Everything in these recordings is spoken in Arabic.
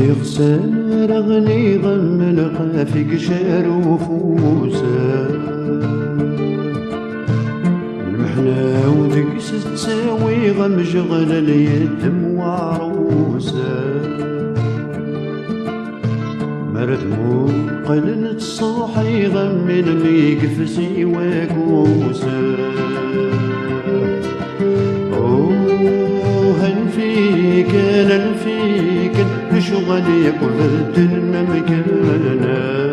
يغسل رغني غم القافق شار وفوسه المحنة ودقس تساوي غم شغل اليتم وعروسه مرد مقلن تصوحي غم اللي قفسي وكوسه هنفيك ننفيك لشغلي قلت مكانه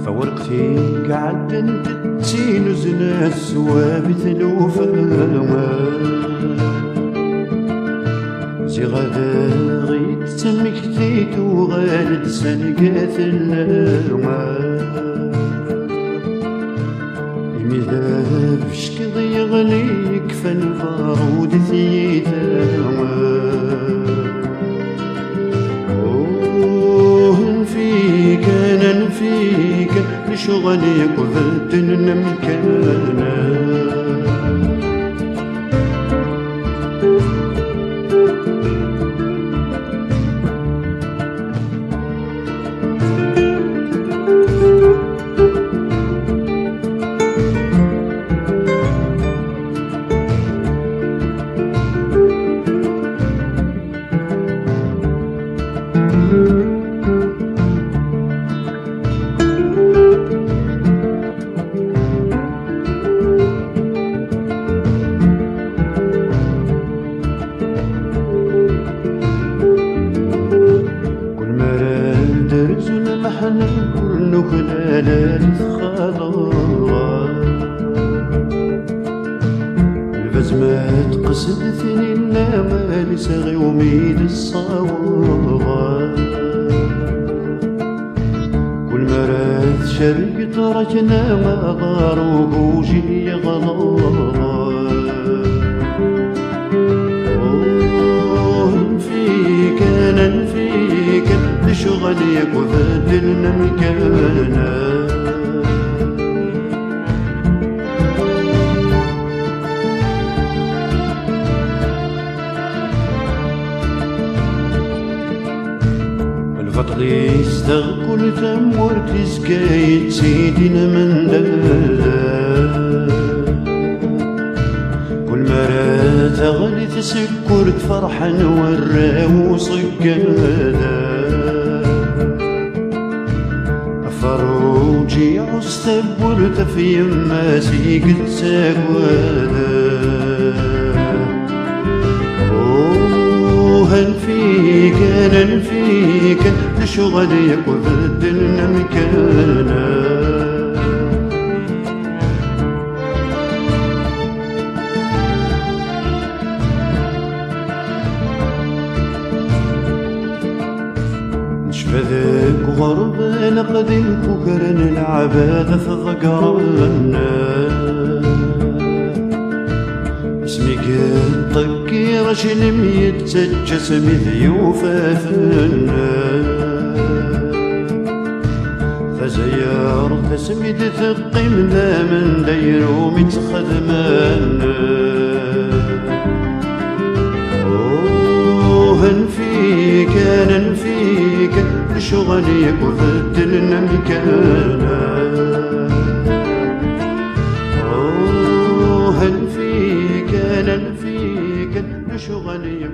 فورقتي قعدت تتسين زنا السوابت الوفاوة زي غدا غيت سمكتيت وغالت سلقات اللومة المذاب شكضي يغليك فالبارود ثيتاوة نفيك انا نفيك لشغلي قفلت مكانه محنا كل خلال خضراء البزمات قصدتني النمال سغي وميد الصواب كل مرات شرق تركنا ما ضار وبوجي غلار نفيك انا نفيك لشغلي وفدلنا مكانه الفضل يستغفر تمور تسكايت سيدنا من دلال كل مرة تغلي تسكر فرحا وراه وصقاده فروجي عستبرت في يماسي قد ساقواده هنفيك انا نفيك لشغلي وبدلنا مكانه فذاك غرب لقد كوكرن العباد فذكرنا اسمي قد طكي رجل ميتسجس مذيوفا فنا فزيار تسميد ثقمنا من ديرو متخدمانا هنفيك انا نفيك لشغلي وفدلنا مكانه هنفيك انا نفيك لشغلي